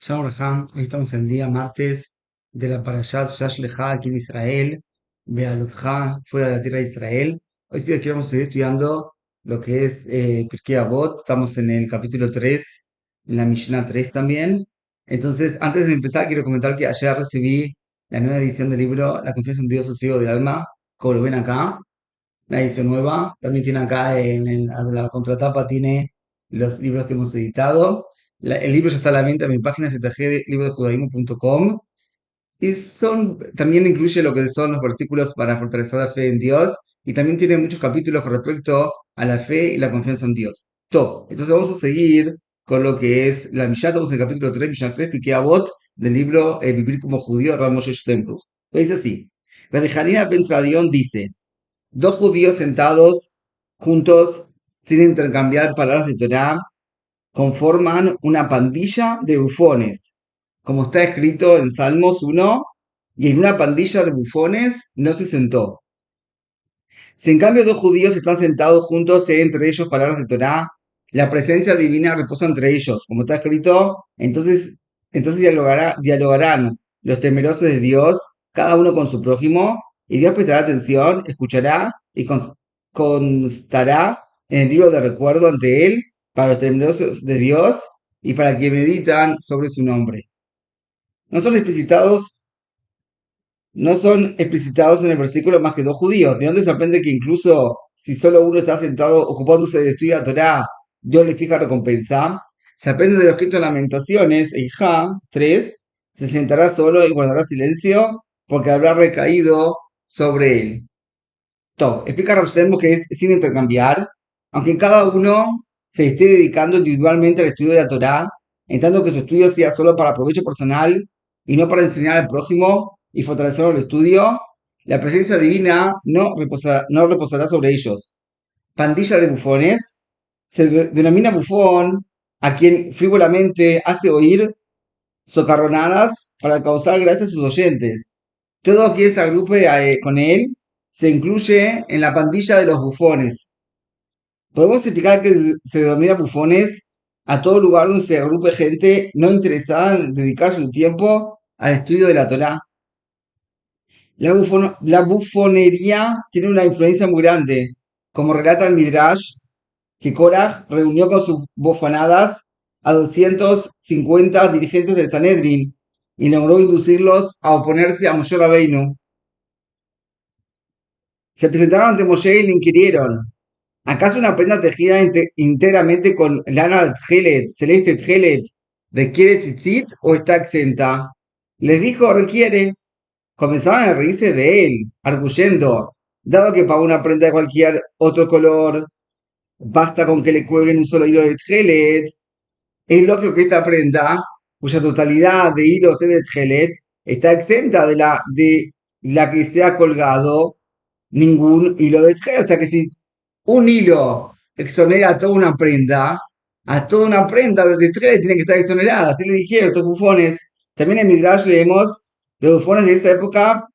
Shalom Raham, hoy estamos en el día martes de la Parashat Yash Lecha aquí en Israel, Bealotja, fuera de la tierra de Israel. Hoy sí que vamos a seguir estudiando lo que es Pirkei Avot. Estamos en el capítulo 3, en la Mishnah 3 también. Entonces, antes de empezar, quiero comentar que ayer recibí la nueva edición del libro La confianza en Dios, Sosiego del Alma, como lo ven acá, la edición nueva. También tiene acá la contratapa, tiene los libros que hemos editado. El libro ya está a la venta en mi página zgdlibrodejudaísmo.com y también incluye lo que son los versículos para fortalecer la fe en Dios y también tiene muchos capítulos con respecto a la fe y la confianza en Dios. Todo. Entonces vamos a seguir con lo que es la Mishnah. Estamos en el capítulo 3, Mishnah 3, Pirkei Avot, del libro Vivir como judío, Rav Moshe Steinbruch. Dice así: Rabbi Hanina ben Tradión dice: dos judíos sentados juntos sin intercambiar palabras de Torah conforman una pandilla de bufones, como está escrito en Salmos 1, y en una pandilla de bufones no se sentó. Si en cambio dos judíos están sentados juntos y hay entre ellos palabras de Torah, la presencia divina reposa entre ellos, como está escrito, entonces dialogarán los temerosos de Dios, cada uno con su prójimo, y Dios prestará atención, escuchará y constará en el libro de recuerdo ante él para los temerosos de Dios y para quienes meditan sobre su nombre. No son explicitados no son explicitados en el versículo más que dos judíos, de donde se aprende que incluso si solo uno está sentado ocupándose del estudio de la Torá, Dios le fija recompensa. Se aprende de los escritos de Lamentaciones, Eijá 3, se sentará solo y guardará silencio porque habrá recaído sobre él. Top. Explica Rav Steinbruch que es sin intercambiar, aunque cada uno se esté dedicando individualmente al estudio de la Torá, en tanto que su estudio sea solo para provecho personal y no para enseñar al prójimo y fortalecer el estudio, la presencia divina no reposará sobre ellos. Pandilla de bufones se denomina bufón a quien frívolamente hace oír socarronadas para causar gracia a sus oyentes. Todo quien se agrupe con él se incluye en la pandilla de los bufones. Podemos explicar que se denomina bufones a todo lugar donde se agrupe gente no interesada en dedicar su tiempo al estudio de la Torá. La bufonería tiene una influencia muy grande, como relata el Midrash, que Korach reunió con sus bufanadas a 250 dirigentes del Sanedrin y logró inducirlos a oponerse a Moshe Rabbeinu. Se presentaron ante Moshe y le inquirieron: ¿acaso una prenda tejida íntegramente con lana tjelet, celeste tjelet, requiere tzitzit o está exenta? Les dijo: requiere. Comenzaban a reírse de él, arguyendo: dado que para una prenda de cualquier otro color basta con que le cuelguen un solo hilo de tjelet, es lógico que esta prenda, cuya totalidad de hilos es de tjelet, está exenta de la que se ha colgado ningún hilo de tjelet. O sea que si un hilo exonera a toda una prenda de tjelet tiene que estar exonerada. Así le dijeron estos bufones. También en Midrash leemos: los bufones de esa época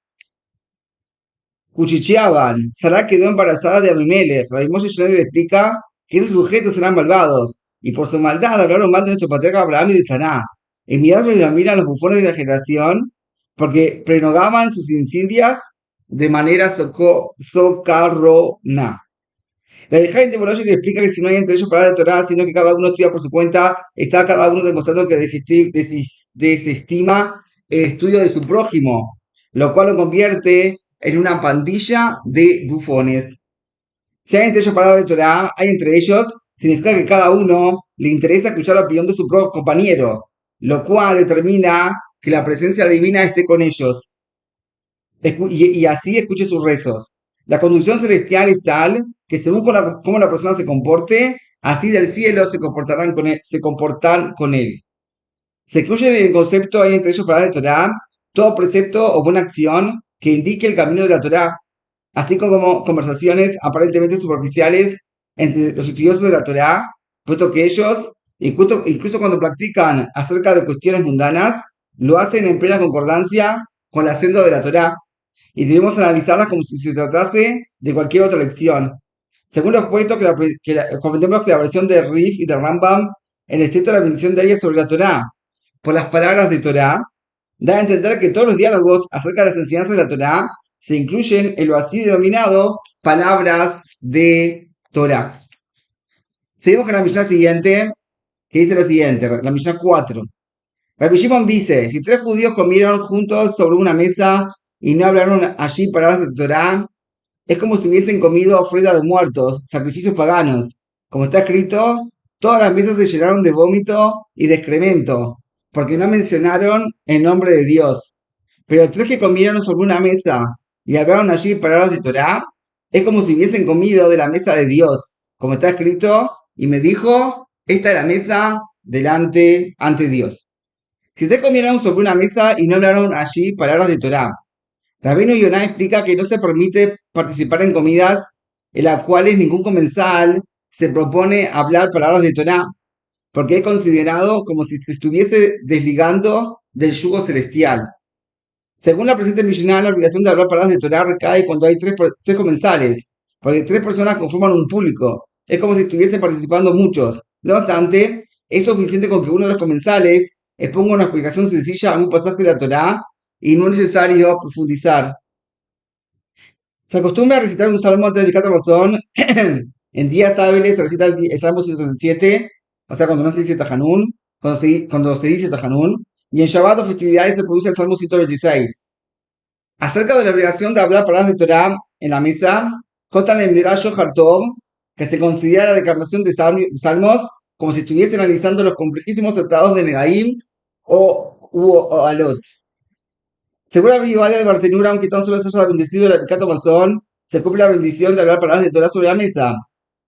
cuchicheaban. Sará quedó embarazada de Abimelech. Rabbi Moshe Shneder explica que esos sujetos eran malvados y por su maldad hablaron mal de nuestro patriarca Abraham y de Saná. En Midrash lo denominan los bufones de la generación porque prenogaban sus insidias de manera socarrona. La de Jaime Tebologin explica que si no hay entre ellos palabras de Torah, sino que cada uno estudia por su cuenta, está cada uno demostrando que desestima el estudio de su prójimo, lo cual lo convierte en una pandilla de bufones. Si hay entre ellos palabras de Torah, hay entre ellos, significa que cada uno le interesa escuchar la opinión de su compañero, lo cual determina que la presencia divina esté con ellos y así escuche sus rezos. La conducción celestial es tal que según cómo la persona se comporte, así del cielo se comportan con él. Se incluye en el concepto, hay entre ellos palabras de Torah, todo precepto o buena acción que indique el camino de la Torah, así como conversaciones aparentemente superficiales entre los estudiosos de la Torah, puesto que ellos, incluso cuando practican acerca de cuestiones mundanas, lo hacen en plena concordancia con la senda de la Torah, y debemos analizarlas como si se tratase de cualquier otra lección. Según lo expuesto, comprendemos que la versión de Rif y de Rambam en el texto de la bendición de ella sobre la Torá, por las palabras de Torá, da a entender que todos los diálogos acerca de las enseñanzas de la Torá se incluyen en lo así denominado palabras de Torá. Seguimos con la Mishnah siguiente, que dice lo siguiente, la Mishnah 4. Rabbi Shimon dice, si tres judíos comieron juntos sobre una mesa y no hablaron allí palabras de Torá, es como si hubiesen comido ofrenda de muertos, sacrificios paganos. Como está escrito, todas las mesas se llenaron de vómito y de excremento, porque no mencionaron el nombre de Dios. Pero tres que comieron sobre una mesa y hablaron allí palabras de Torá, es como si hubiesen comido de la mesa de Dios, como está escrito, y me dijo, esta es la mesa delante ante Dios. Si tres comieron sobre una mesa y no hablaron allí palabras de Torá, Rabino Yonah explica que no se permite participar en comidas en las cuales ningún comensal se propone hablar palabras de Torá, porque es considerado como si se estuviese desligando del yugo celestial. Según la presente Mishnah, la obligación de hablar palabras de Torá recae cuando hay tres comensales, porque tres personas conforman un público. Es como si estuviesen participando muchos. No obstante, es suficiente con que uno de los comensales exponga una explicación sencilla a un pasaje de la Torá y no es necesario profundizar. Se acostumbra a recitar un salmo antes del Birkat Hamazon. En días hábiles se recita el Salmo 137, o sea, cuando no se dice Tajanún, cuando se dice Tajanún, y en Shabbat o festividades se produce el Salmo 126. Acerca de la obligación de hablar palabras de Torah en la mesa, Jotan en Midrash Tov, que se considera la declaración de salmos como si estuviese analizando los complejísimos tratados de Negaim o Alot. Según la Biblia de Bartenura, aunque tan solo se haya bendecido el Birkat Hamazon, se cumple la bendición de hablar palabras de Torah sobre la mesa.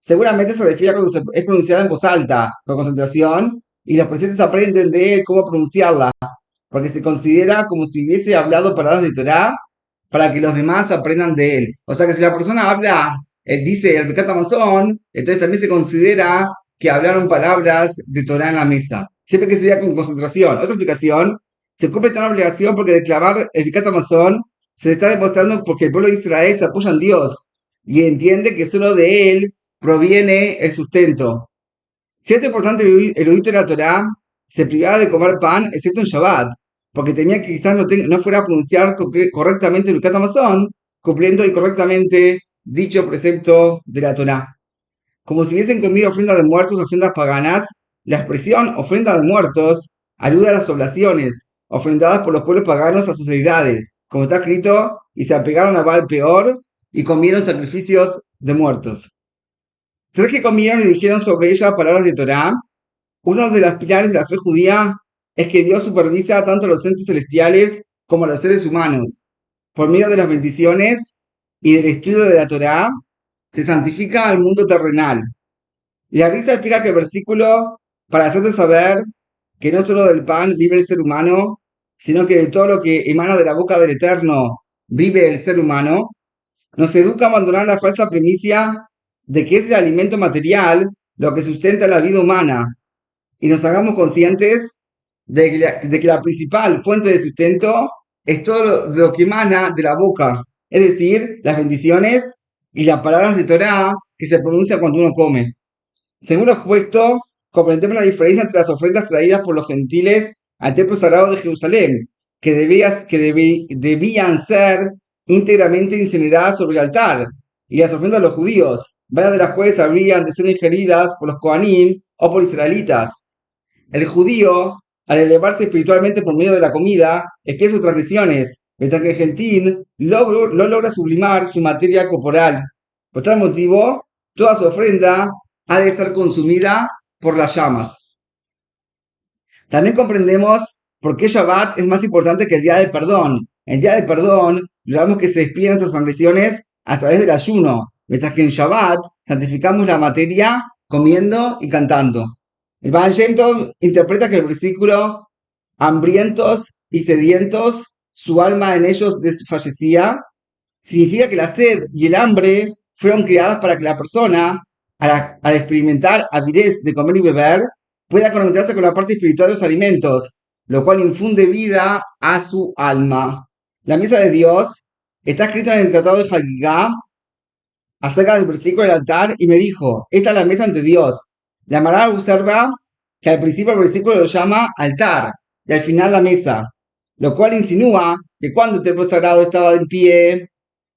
Seguramente se refiere a cuando es pronunciada en voz alta, con concentración, y los presentes aprenden de él cómo pronunciarla, porque se considera como si hubiese hablado palabras de Torah para que los demás aprendan de él. O sea que si la persona habla, dice el Birkat Hamazon, entonces también se considera que hablaron palabras de Torah en la mesa, siempre que se diga con concentración. Otra explicación, se cumple esta obligación porque declarar el Birkat Hamazon se está demostrando porque el pueblo de Israel se apoya en Dios y entiende que solo de él proviene el sustento. Cierto importante erudito de la Torá se privaba de comer pan, excepto en Shabbat, porque tenía que quizás no fuera a pronunciar correctamente el Birkat Hamazon, cumpliendo incorrectamente dicho precepto de la Torá. Como si hubiesen comido ofrendas de muertos, ofrendas paganas, la expresión ofrenda de muertos alude a las oblaciones ofrendadas por los pueblos paganos a sus deidades, como está escrito, y se apegaron a Baal Peor y comieron sacrificios de muertos. Tres que comieron y dijeron sobre ella palabras de Torá. Uno de los pilares de la fe judía es que Dios supervisa tanto a los entes celestiales como a los seres humanos. Por medio de las bendiciones y del estudio de la Torá, se santifica al mundo terrenal. Y la risa explica que el versículo, para hacerte saber que no solo del pan vive el ser humano, sino que de todo lo que emana de la boca del Eterno vive el ser humano, nos educa a abandonar la falsa premisa de que es el alimento material lo que sustenta la vida humana y nos hagamos conscientes de que la principal fuente de sustento es todo lo que emana de la boca, es decir, las bendiciones y las palabras de Torá que se pronuncian cuando uno come. Según lo expuesto, comprendemos la diferencia entre las ofrendas traídas por los gentiles al templo sagrado de Jerusalén, que debían ser íntegramente incineradas sobre el altar, y las ofrendas de los judíos, varias de las cuales habrían de ser ingeridas por los Kohanim o por israelitas. El judío, al elevarse espiritualmente por medio de la comida, expiaría sus transgresiones, mientras que el gentil no logra sublimar su materia corporal. Por tal motivo, toda su ofrenda ha de ser consumida por las llamas. También comprendemos por qué Shabbat es más importante que el día del perdón. El día del perdón, logramos que se despiden nuestras transgresiones a través del ayuno, mientras que en Shabbat santificamos la materia comiendo y cantando. El Baal Shem Tov interpreta que el versículo hambrientos y sedientos, su alma en ellos desfallecía, significa que la sed y el hambre fueron creadas para que la persona, al experimentar avidez de comer y beber, pueda conectarse con la parte espiritual de los alimentos, lo cual infunde vida a su alma. La mesa de Dios está escrita en el Tratado de Hagigá acerca del versículo del altar y me dijo, esta es la mesa ante Dios. La Mará observa que al principio el versículo lo llama altar, y al final la mesa, lo cual insinúa que cuando el templo sagrado estaba en pie,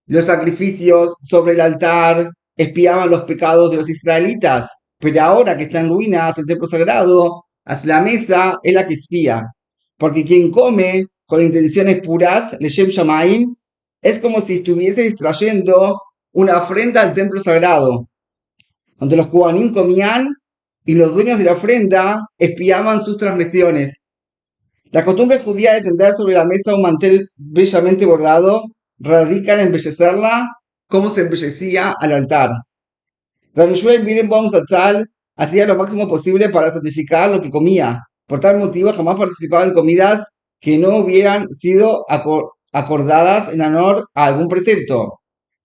los sacrificios sobre el altar expiaban los pecados de los israelitas, pero ahora que está en ruinas el templo sagrado, hacia la mesa es la que expía, porque quien come con intenciones puras, Leshem Shamaim, es como si estuviese extrayendo una ofrenda al templo sagrado, donde los Kohanim comían y los dueños de la ofrenda expiaban sus transgresiones. La costumbre judía de tender sobre la mesa un mantel bellamente bordado radica en embellecerla como se embellecía al altar. Rabbi Shmuel Birenbaum Zatzal hacía lo máximo posible para santificar lo que comía. Por tal motivo jamás participaba en comidas que no hubieran sido acordadas en honor a algún precepto.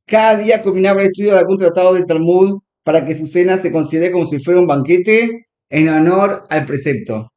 Cada día combinaba el estudio de algún tratado del Talmud para que su cena se considere como si fuera un banquete en honor al precepto.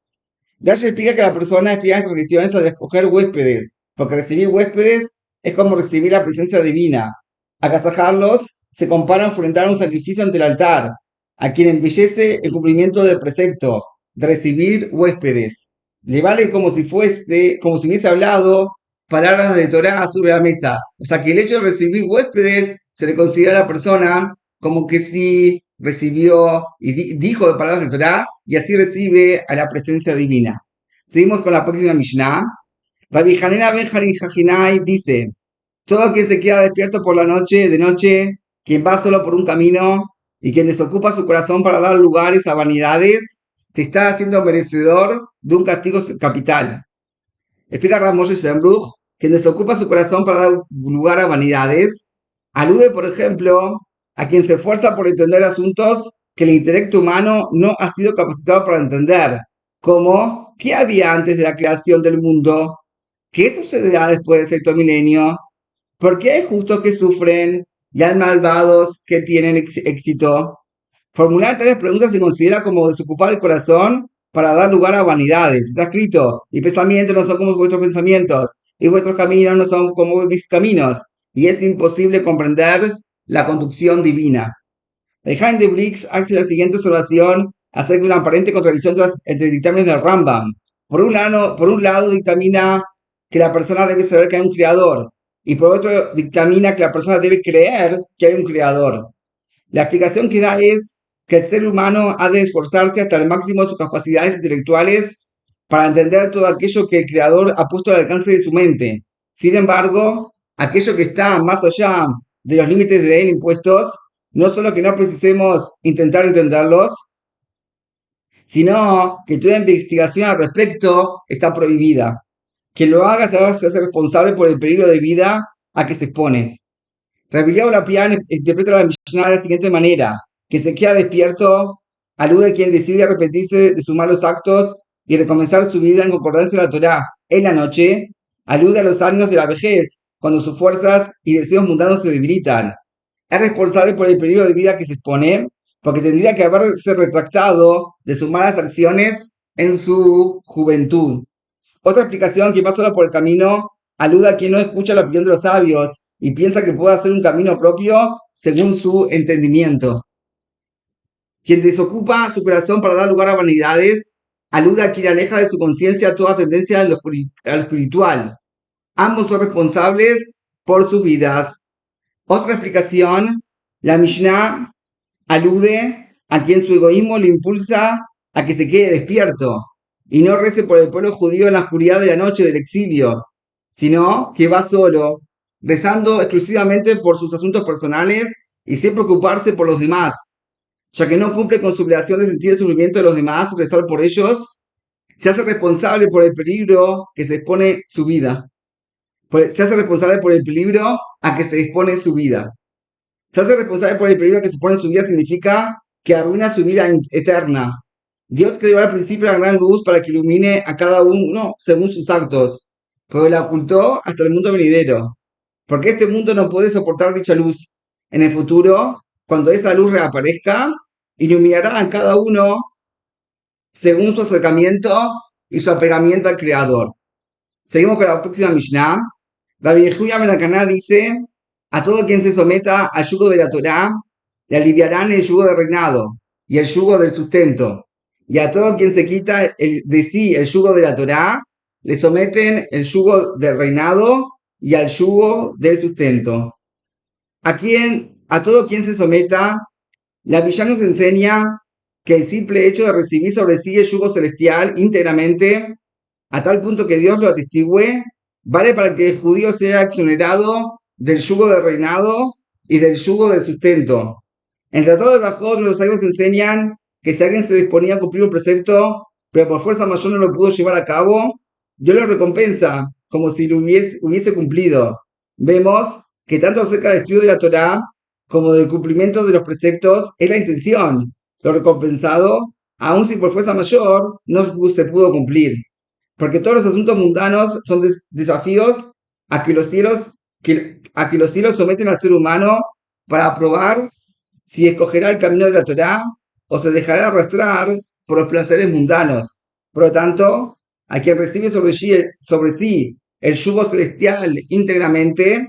Dash explica que la persona explica las tradiciones al escoger huéspedes, porque recibir huéspedes es como recibir la presencia divina. Agasajarlos se compara a enfrentar un sacrificio ante el altar, a quien embellece el cumplimiento del precepto de recibir huéspedes. Le vale como si hubiese hablado palabras de Torah sobre la mesa. O sea que el hecho de recibir huéspedes se le considera a la persona como que si recibió y dijo de palabras de Torah y así recibe a la presencia divina. Seguimos con la próxima Mishnah. Rabbi Hanina ben Jajinai dice: todo quien se queda despierto por la noche, de noche, quien va solo por un camino y quien desocupa su corazón para dar lugares a vanidades, se está haciendo merecedor de un castigo capital. Explica Rav Moshe Shembruch, quien desocupa su corazón para dar lugar a vanidades, alude, por ejemplo, a quien se esfuerza por entender asuntos que el intelecto humano no ha sido capacitado para entender, como ¿qué había antes de la creación del mundo? ¿Qué sucederá después del sexto milenio? ¿Por qué hay justos que sufren y hay malvados que tienen éxito? Formular tales preguntas se considera como desocupar el corazón para dar lugar a vanidades. Está escrito: y pensamientos no son como vuestros pensamientos, y vuestros caminos no son como mis caminos. Y es imposible comprender la conducción divina. El Haim de Briggs hace la siguiente observación acerca de una aparente contradicción entre dictámenes del Rambam. Por un lado dictamina que la persona debe saber que hay un creador, y por otro dictamina que la persona debe creer que hay un creador. La explicación que da es que el ser humano ha de esforzarse hasta el máximo de sus capacidades intelectuales para entender todo aquello que el creador ha puesto al alcance de su mente. Sin embargo, aquello que está más allá de los límites de él impuestos, no solo que no precisemos intentar entenderlos, sino que toda investigación al respecto está prohibida. Quien lo haga se hace responsable por el peligro de vida a que se expone. Rabbi Eliyahu Lapián interpreta la Mishnah de la siguiente manera: que se queda despierto alude a quien decide arrepentirse de sus malos actos y recomenzar su vida en concordancia con la Torá en la noche, alude a los años de la vejez, cuando sus fuerzas y deseos mundanos se debilitan. Es responsable por el peligro de vida que se expone, porque tendría que haberse retractado de sus malas acciones en su juventud. Otra explicación: quien va solo por el camino alude a quien no escucha la opinión de los sabios y piensa que puede hacer un camino propio según su entendimiento. Quien desocupa su corazón para dar lugar a vanidades alude a quien aleja de su conciencia toda tendencia a lo espiritual. Ambos son responsables por sus vidas. Otra explicación: la Mishnah alude a quien su egoísmo le impulsa a que se quede despierto y no rece por el pueblo judío en la oscuridad de la noche del exilio, sino que va solo, rezando exclusivamente por sus asuntos personales y sin preocuparse por los demás, ya que no cumple con su obligación de sentir el sufrimiento de los demás, rezar por ellos, se hace responsable por el peligro que se expone su vida. Se hace responsable por el peligro a que se expone su vida. Se hace responsable por el peligro que se expone su vida significa que arruina su vida eterna. Dios creó al principio la gran luz para que ilumine a cada uno según sus actos, pero la ocultó hasta el mundo venidero, porque este mundo no puede soportar dicha luz. En el futuro, cuando esa luz reaparezca, iluminará a cada uno según su acercamiento y su apegamiento al Creador. Seguimos con la próxima Mishnah. Rabbi Yehuda ben Akaná dice: a todo quien se someta al yugo de la Torá, le aliviarán el yugo del reinado y el yugo del sustento. Y a todo quien se quita de sí el yugo de la Torá, le someten el yugo del reinado y al yugo del sustento. A todo quien se someta, la Villa nos enseña que el simple hecho de recibir sobre sí el yugo celestial íntegramente, a tal punto que Dios lo atestigüe, vale para que el judío sea exonerado del yugo del reinado y del yugo del sustento. En el Tratado de Bajot, los sabios enseñan que si alguien se disponía a cumplir un precepto, pero por fuerza mayor no lo pudo llevar a cabo, Dios lo recompensa como si lo hubiese cumplido. Vemos que tanto acerca del estudio de la Torá como del cumplimiento de los preceptos es la intención, lo recompensado, aun si por fuerza mayor no se pudo cumplir. Porque todos los asuntos mundanos son desafíos a que a que los cielos someten al ser humano para probar si escogerá el camino de la Torá o se dejará arrastrar por los placeres mundanos. Por lo tanto, a quien recibe sobre sí el yugo celestial íntegramente,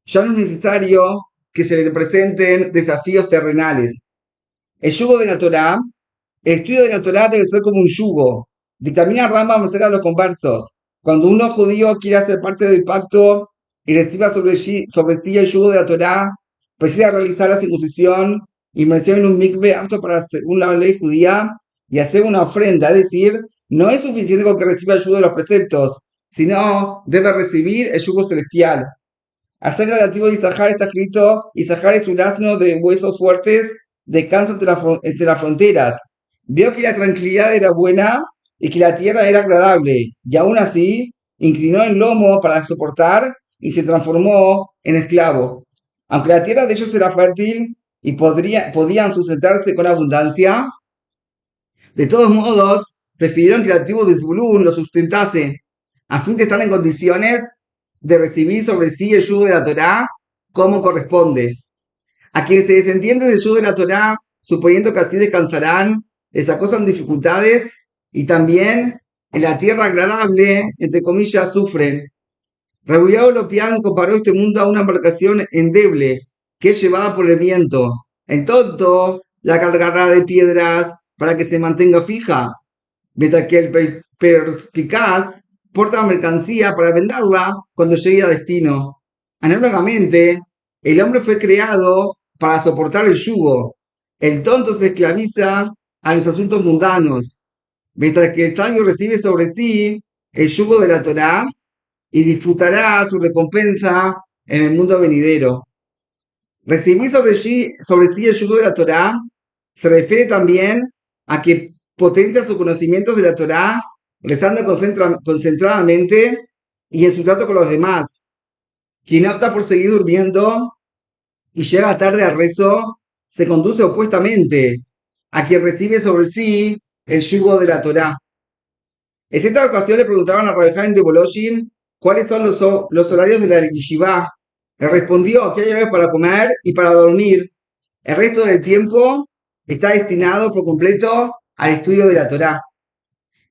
ya no es necesario que se le presenten desafíos terrenales. El yugo de la Torá, el estudio de la Torá debe ser como un yugo. Dictamina Rambam acerca de los conversos. Cuando uno judío quiere hacer parte del pacto y reciba sobre sí el yugo de la Torá, precisa realizar la circuncisión, inmersión en un mikve apto para según la ley judía y hacer una ofrenda. Es decir, no es suficiente con que reciba el yugo de los preceptos, sino debe recibir el yugo celestial. Acerca del antiguo de Isahar está escrito: Isahar es un asno de huesos fuertes, descansa entre las fronteras. Vio que la tranquilidad era buena y que la tierra era agradable, y aún así inclinó el lomo para soportar y se transformó en esclavo. Aunque la tierra de ellos era fértil y podían sustentarse con abundancia, de todos modos prefirieron que la tribu de Zebulún lo sustentase, a fin de estar en condiciones de recibir sobre sí el yugo de la Torá como corresponde. A quienes se desentienden del yugo de la Torá, suponiendo que así descansarán, les acosan dificultades y también en la tierra agradable, entre comillas, sufren. Rebullado Lopián comparó este mundo a una embarcación endeble que es llevada por el viento. En tonto la cargará de piedras para que se mantenga fija, mientras que el perspicaz porta mercancía para venderla cuando llegue a destino. Análogamente, el hombre fue creado para soportar el yugo. El tonto se esclaviza a los asuntos mundanos, mientras que el sabio recibe sobre sí el yugo de la Torá y disfrutará su recompensa en el mundo venidero. Recibir sobre sí el yugo de la Torá se refiere también a que potencia sus conocimientos de la Torá, rezando concentradamente y en su trato con los demás. Quien opta por seguir durmiendo y llega tarde al rezo, se conduce opuestamente a quien recibe sobre sí el yugo de la Torá. En cierta ocasión le preguntaban a Rabbi Haim de Boloshin cuáles son los horarios de la yeshiva. Le respondió que hay horarios para comer y para dormir. El resto del tiempo está destinado por completo al estudio de la Torá.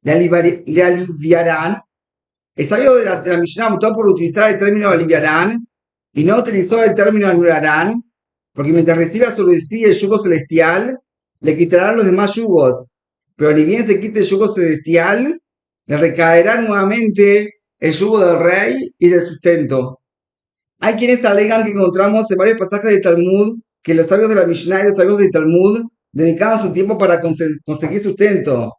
Le aliviarán. El sabio de la Mishnah optó por utilizar el término aliviarán y no utilizó el término anularán, porque mientras reciba sobre sí el yugo celestial, le quitarán los demás yugos. Pero ni bien se quite el yugo celestial, le recaerá nuevamente el yugo del rey y del sustento. Hay quienes alegan que encontramos en varios pasajes de Talmud que los sabios de la Mishnah y los sabios de Talmud dedicaban su tiempo para conseguir sustento.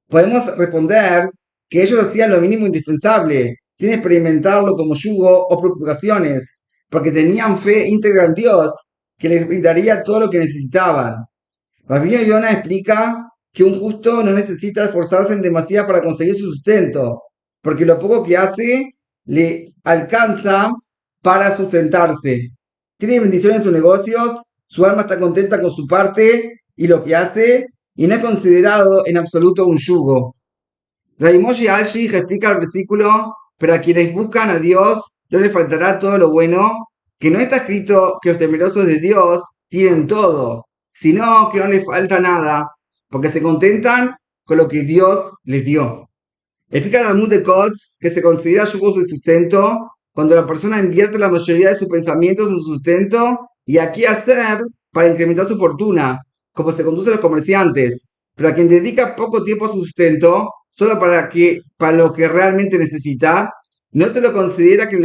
Podemos responder que ellos hacían lo mínimo indispensable, sin experimentarlo como yugo o preocupaciones, porque tenían fe íntegra en Dios, que les brindaría todo lo que necesitaban. Rabino Yonah explica que un justo no necesita esforzarse en demasía para conseguir su sustento, porque lo poco que hace le alcanza para sustentarse. Tiene bendición en sus negocios, su alma está contenta con su parte y lo que hace, y no es considerado en absoluto un yugo. Raimoshi Alshich explica el versículo: pero a quienes buscan a Dios no les faltará todo lo bueno, que no está escrito que los temerosos de Dios tienen todo, sino que no les falta nada, porque se contentan con lo que Dios les dio. Explica el Talmud de Kotz que se considera yugo de sustento cuando la persona invierte la mayoría de sus pensamientos en su sustento y a qué hacer para incrementar su fortuna, como se conduce a los comerciantes. Pero a quien dedica poco tiempo a su sustento, solo para lo que realmente necesita, no se lo considera que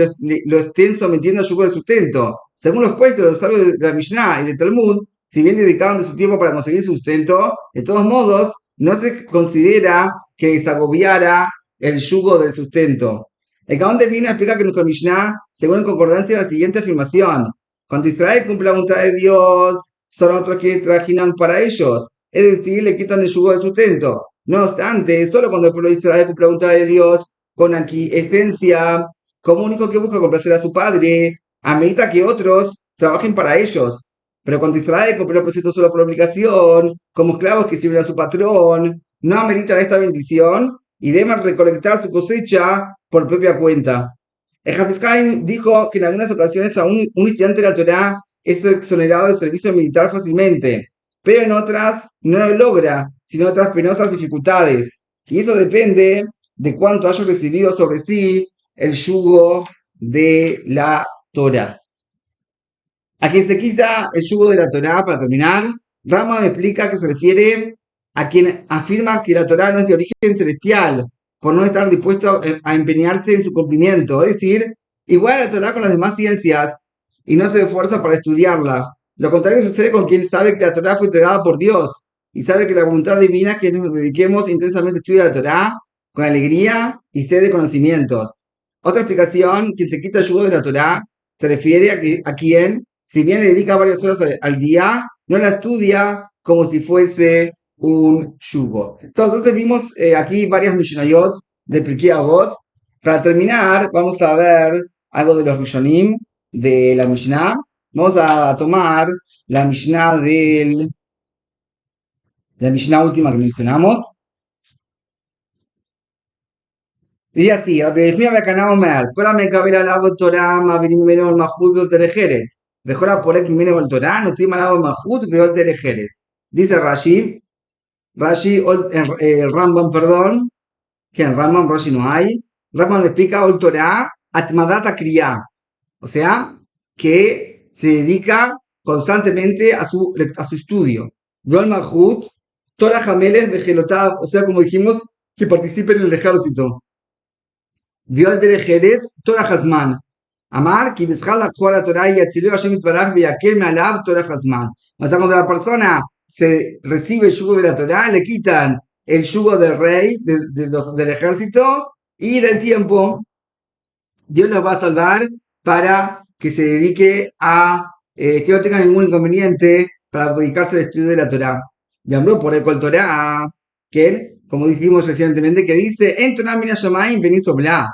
lo estén sometiendo al yugo de sustento. Según los puestos de los sabios de la Mishnah y de Talmud, si bien dedicaron de su tiempo para conseguir sustento, de todos modos, no se considera que les agobiara el yugo del sustento. El Gaón de Vilna explica que nuestra Mishnah, según en concordancia, la siguiente afirmación: cuando Israel cumple la voluntad de Dios, son otros quienes trajinan para ellos, es decir, le quitan el yugo de sustento. No obstante, solo cuando el pueblo de Israel cumple la voluntad de Dios con aquí esencia, como único que busca complacer a su padre, amerita que otros trabajen para ellos. Pero cuando Israel cumple el proceso solo por obligación, como esclavos que sirven a su patrón, no ameritan esta bendición y deben recolectar su cosecha por propia cuenta. El Hafez Haim dijo que en algunas ocasiones aún un estudiante de la Torá es exonerado del servicio militar fácilmente, pero en otras no lo logra, sino otras penosas dificultades. Y eso depende de cuánto haya recibido sobre sí el yugo de la Torá. A quien se quita el yugo de la Torá, para terminar, Rama me explica que se refiere a quien afirma que la Torá no es de origen celestial, por no estar dispuesto a empeñarse en su cumplimiento, es decir, igual a la Torá con las demás ciencias y no se esfuerza para estudiarla. Lo contrario sucede con quien sabe que la Torá fue entregada por Dios y sabe que la voluntad divina es que nos dediquemos intensamente a estudiar la Torá con alegría y sed de conocimientos. Otra explicación, quien se quita el yugo de la Torá, se refiere a quien, si bien le dedica varias horas al día, no la estudia como si fuese un yugo. Entonces vimos aquí varias Mishnayot de Pirkei Avot. Para terminar, vamos a ver algo de los Rishonim de la Mishnah. Vamos a tomar la Mishnah la Mishnah última que mencionamos. Dice así: לפני המקנה אומר, כל המקבל עליו תורה מעבירים ממנו על מלכות ועוד דרך ארץ, וכל הפורק ממנו על תורה נותנים עליו מלכות ועוד דרך ארץ. Dice Rashi, el Rambam, perdón, que en Rambam, Rashi no hay. Rambam le explica el Torah atmadat kriya, o sea, que se dedica constantemente a su estudio. Yol Malchut, Torah Hamelech Bejelotav, o sea, como dijimos, que participen en el ejército. Viol Derech Torah Hazman. Amar, que Bishal la Torah y Atzileo Hashem Itbaraj Beyakel Me'alav Torah Hazman. O sea, cuando la persona se recibe el yugo de la Torah, le quitan el yugo del rey, del ejército y del tiempo. Dios los va a salvar para que se dedique a que no tenga ningún inconveniente para dedicarse al estudio de la Torah. Y habló por el Torah, que, como dijimos recientemente, que dice, en Torah mina shamayim vení sobla.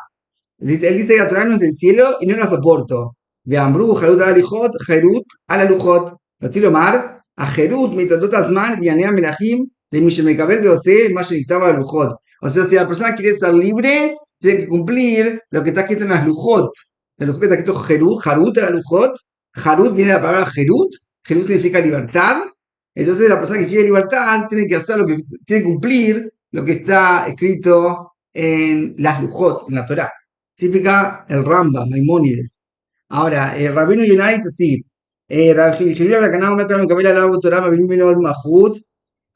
Él dice que la Torah no es del cielo y no la soporto. Veambru, Jarut ala lijot, Jarut ala lujot. Lo lomar, a Jarut, mitadot azman, vianea melachim, le mishemekabel beose, más a lujot. O sea, si la persona quiere ser libre, tiene que cumplir lo que está escrito en las lujot. En los que está escrito Jarut, Jarut ala lujot. Jarut viene de la palabra Jerut. Jerut significa libertad. Entonces la persona que quiere libertad tiene que hacer tiene que cumplir lo que está escrito en las lujot, en la Torah. Significa el Rambam, Maimónides. Ahora, el Rabino Yonah dice así: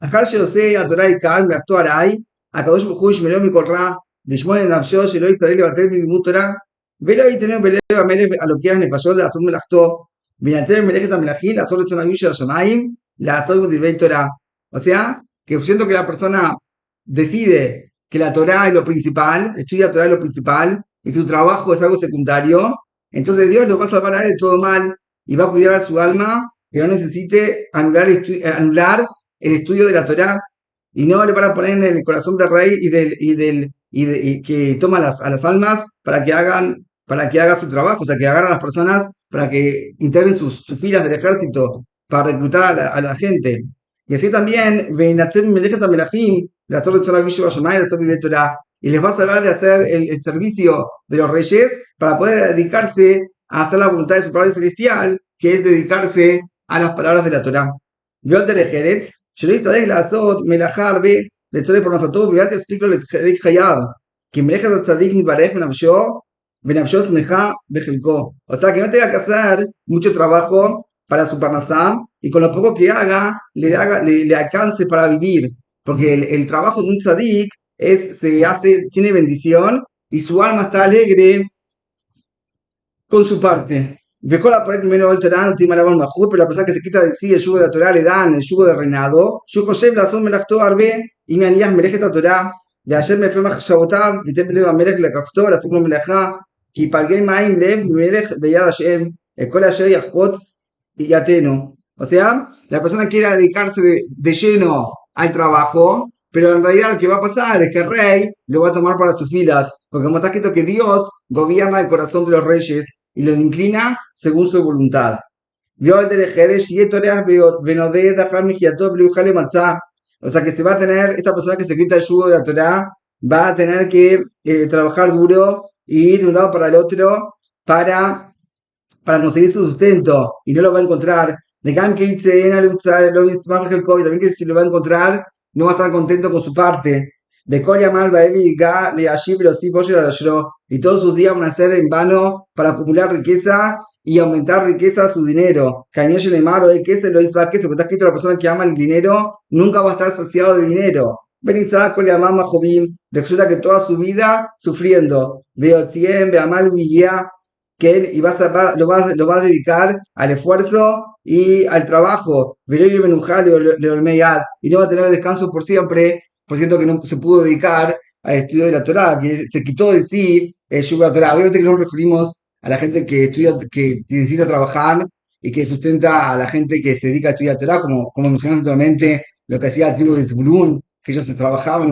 אחר שעושה התורה עיקר מלאכתו הראי, הקדוש ברוך הוא ישמרו מכל רע, וישמור את נפשו שלא יסתכל לבטל בלימוד תורה, ולא יתנו בלב המלך הלוקח נפשות לעשות מלאכתו, וינצל מלאכת המלכים לעשות רצון אביו של השמיים, לעשות בדברי תורה. O sea, que siento que la persona decide que la Torah es lo principal, estudia Torah es lo principal, y su trabajo es algo secundario, entonces Dios lo va a salvar a él de todo mal y va a cuidar a su alma que no necesite anular el estudio de la Torá y no le van a poner en el corazón del rey y que toma a las almas para que haga su trabajo, o sea, que agarran a las personas para que integren sus filas del ejército para reclutar a la gente. Y así también, y les va a salvar de hacer el servicio de los reyes para poder dedicarse a hacer la voluntad de su Padre Celestial, que es dedicarse a las palabras de la Torah. Yo te lejeretz, yo le estaré la azot, melachar, ve, le estoy por nosotros, voy a te explico le tzedik hayab, que me dejas a tzadik mi barej benavsho smeja bejelko. O sea, que no tenga que hacer mucho trabajo para su parnasá y con lo poco que haga, le alcance para vivir. Porque el trabajo de un tzadik tiene bendición y su alma está alegre con su parte. Dejó la pared menos del Torah, no tiene mala mejor, pero la persona que se quita de sí el yugo de la Torah le dan el yugo de reinado. Yo José Blasón me las arbe y me anías merece esta Torah. De ayer me fue más shabotab, y te peleo a merech la kaftor, así como me leja, y palgué maim lev, merech beyad Hashem, el kol ayer yachpot y ateno. O sea, la persona quiere dedicarse de lleno al trabajo, pero en realidad lo que va a pasar es que el rey lo va a tomar para sus filas, porque como está escrito que Dios gobierna el corazón de los reyes y los inclina según su voluntad. O sea que se va a tener, esta persona que se quita el yugo de la Torah, va a tener que trabajar duro y ir de un lado para el otro para, para conseguir su sustento y no lo va a encontrar. De Gam que dice también que si lo va a encontrar, no va a estar contento con su parte. De Coria Mal le allí, pero sí y todos sus días van a ser en vano para acumular riqueza y aumentar riqueza su dinero. Cañoye de Maro, que se lo hizo que se está escrito la persona que ama el dinero, nunca va a estar saciado de dinero. Benizá con la mamá Jobim, resulta que toda su vida sufriendo. Veo 100, veo mal que él y lo va a dedicar al esfuerzo y al trabajo. Y no va a tener descanso por siempre, por cierto que no se pudo dedicar al estudio de la Torá, que se quitó de sí el yugo de la Torá. Obviamente que nos referimos a la gente que estudia, que necesita trabajar y que sustenta a la gente que se dedica a estudiar Torá, como mencionamos anteriormente, lo que hacía la tribu de Zebulún, que ellos se trabajaban y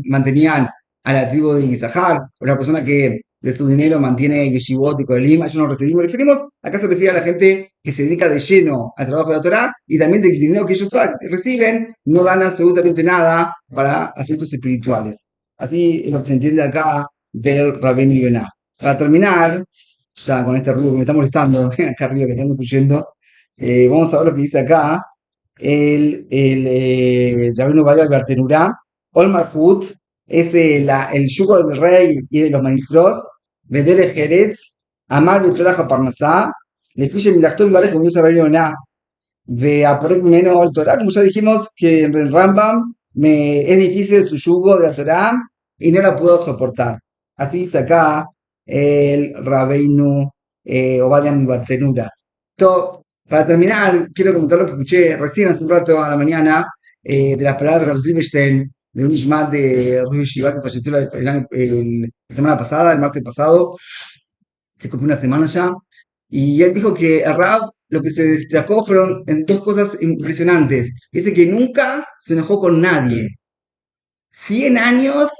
mantenían a la tribu de Isahar, o la persona que de su dinero mantiene Yeshivot y Kohelim, a ellos nos referimos, acá se refiere a la gente que se dedica de lleno al trabajo de la Torá y también del dinero que ellos reciben, no dan absolutamente nada para asuntos espirituales. Así es lo que se entiende acá del Rabén Yonah. Para terminar, ya con este ruido que me está molestando, acá arriba que están construyendo, vamos a ver lo que dice acá el Rabino Badia Bartenurá, Olmar Food, es el yugo del rey y de los ministros, Vedere Jerez, Amar Betraja Parnasá, le fiche Milachton Vale como dice Rabino Yonah, de Aporek Meno al Torah, como ya dijimos que en el Rambam es difícil su yugo de la Torah y no la puedo soportar. Así dice acá el Rabbeinu Ovadia Bartenura. Para terminar, quiero comentar lo que escuché recién hace un rato a la mañana de las palabras de Rav Zilberstein, de un Ishmat de Rosh Yeshiva que falleció la semana pasada, el martes pasado, se cumplió una semana ya, y él dijo que a Rav lo que se destacó fueron en dos cosas impresionantes. Dice que nunca se enojó con nadie. 100 años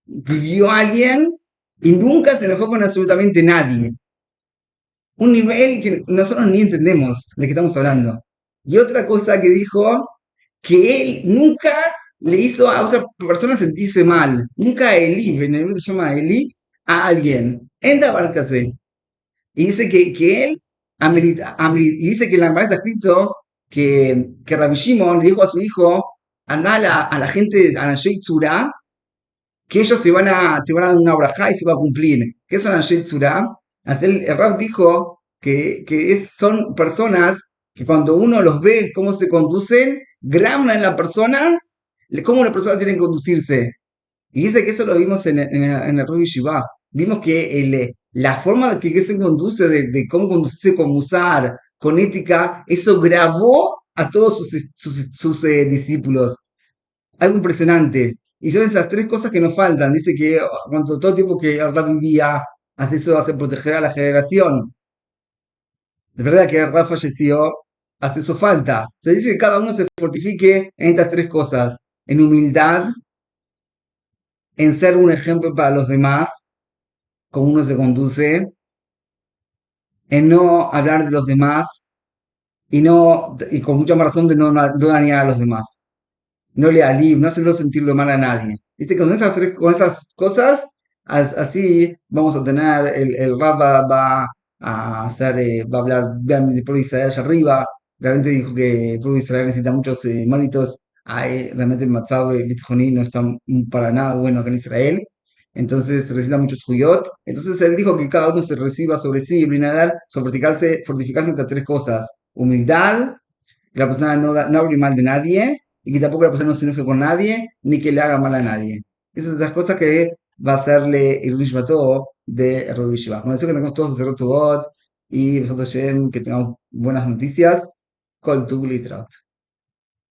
vivió alguien y nunca se enojó con absolutamente nadie. Un nivel que nosotros ni entendemos de qué estamos hablando. Y otra cosa que dijo, que él nunca le hizo a otra persona sentirse mal. Nunca a Eli, en el libro se llama Eli, a alguien. En Dabarcase. Y dice que él y dice que en la Gemara está escrito que Rabbi Shimon le dijo a su hijo, anda a la gente, a la Tzura, que ellos te van a dar una brajá y se va a cumplir. ¿Qué son Anshe Tzura? El Rab dijo que son personas que cuando uno los ve cómo se conducen, graban en la persona cómo una persona tiene que conducirse. Y dice que eso lo vimos en el Rabbi Shiva. Vimos que la forma que se conduce, de cómo conducirse con Musar, con ética, eso grabó a todos sus discípulos. Algo impresionante. Y son esas tres cosas que nos faltan. Dice que cuando todo el tiempo que Rab vivía, hace eso, hace proteger a la generación. De verdad que Rab falleció, hace eso falta. Se dice que cada uno se fortifique en estas tres cosas. En humildad, en ser un ejemplo para los demás, como uno se conduce, en no hablar de los demás y con mucha más razón de no dañar a los demás. No le alivia, no hacerlo sentirlo mal a nadie. Dice que con esas cosas, así vamos a tener, el Rab va a hacer, va a hablar del pueblo de Israel allá arriba. Realmente dijo que el pueblo de Israel necesita muchos méritos. Realmente el Matzab Bitjoní no está para nada bueno acá en Israel. Entonces necesita muchos juyot. Entonces él dijo que cada uno se reciba sobre sí, brinadar, fortificarse entre tres cosas: humildad, que la persona no hable mal de nadie y que tampoco la persona no se enoje con nadie ni que le haga mal a nadie. Esas son las cosas que va a hacerle el Nishmato de Rosh Yeshiva. Con eso que tengamos todos tu bot y nosotros que tengamos buenas noticias con tu Litrat.